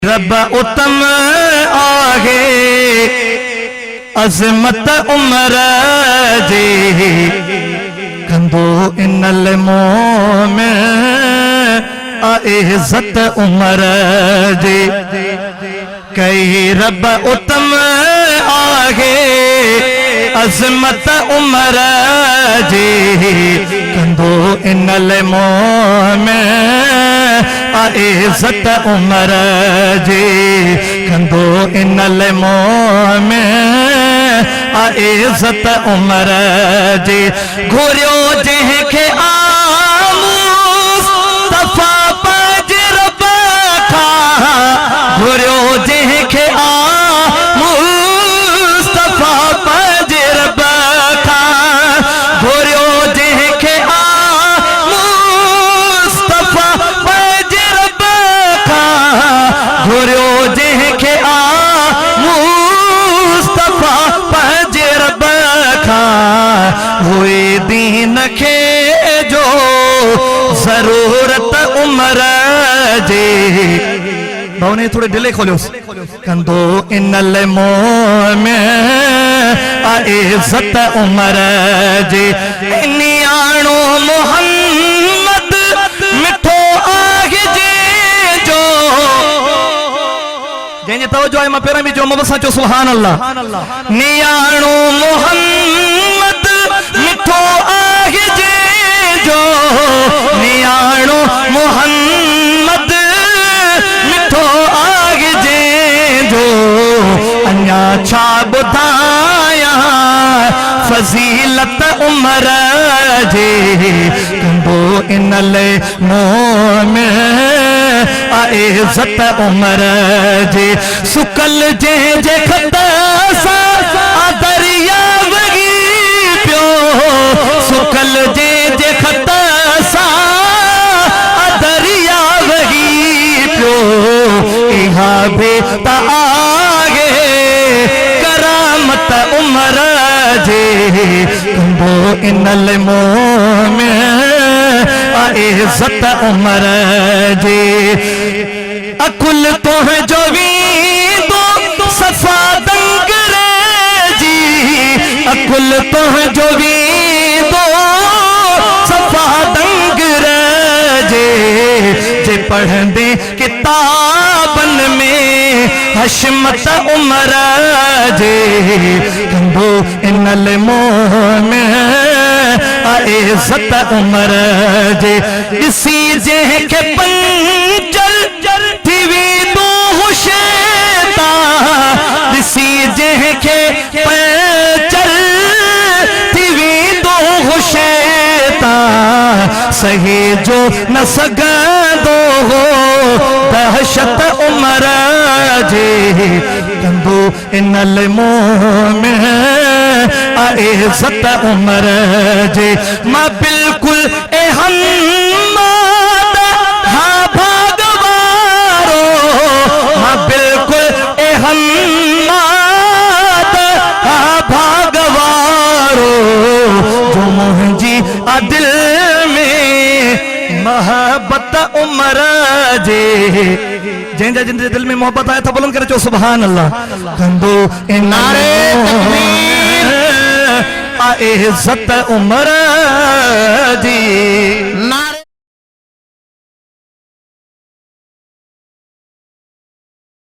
रब उत्तम आगे अजमत उमर जे कंदो इनल मोमिन इज्जत उमर जे कई रब उत्तम आगे अजमत उमर जे कंदो इनल मोमिन इज्जत उमर जे कंदो इनल मोमिन इज्जत उमर जे घुरियो जंहिंखे मुस्तफा पंहिंज रब खां घुरियो जंहिंखे मुस्तफा पंहिंज रब खां घुरियो जंहिंखे मुस्तफा पंहिंज रब खां घुरियो जंहिंखे मुस्तफा पंहिंज रब खां हुए दीन खे जो ज़रूरत उमर जे भावने थोड़े डिले खोलियोस कंदो इनल मोमिन इज्जत उमर जे नियाणो मोहम्मद मिठो आहे जे जो जंहिंजी तवज्जो आहे मां पहिरां बि चयो मुंहुं सां चयो सुभान अल्लाह नियाणो मोहम्मद मिठो आहे जे जो नियाणो मोहम्मद मिठो आहे जे जो अञा छा ॿुधायां फज़ीलत उमर जे कंदो इनल मोमिन इज्जत उमर जे सुकल जंहिंजे खत सां दरिया वगी पियो सुकल जंहिंजे खत सां दरिया वगी पियो इहा बि त आगे करामत उमर जे कंदो इनल मोमिन इज्जत उमर जे अकुल तुंहिंजो वींदो सफ़ा दंगरे जी अकुल तुंहिंजो वींदो सफ़ा दंगरे जे पढ़ंदे किताबन में हशमत उमर जे कंदो इनल मोमिन इज्जत उमर जे ॾिसी जंहिंखे पंचल थी वेंदो शैतान ॾिसी जंहिंखे पंचल थी वेंदो शैतान सहे जो न सघंदो हो दहशत उमर जे कंदो इनल मोमिन इज्जत उमर जे मां बिल्कुल अहमद हाँ भागवारो मां बिल्कुल अहमद हाँ भागवारो जो मुंहिंजी दिल में मोहब्बत उमर जे जंहिंजा जिन जे दिल में मोहब्बत आहे त बुलंद करे चो सुभान अल्लाह कंदो नारे तकबीर इज्जत उमर जी।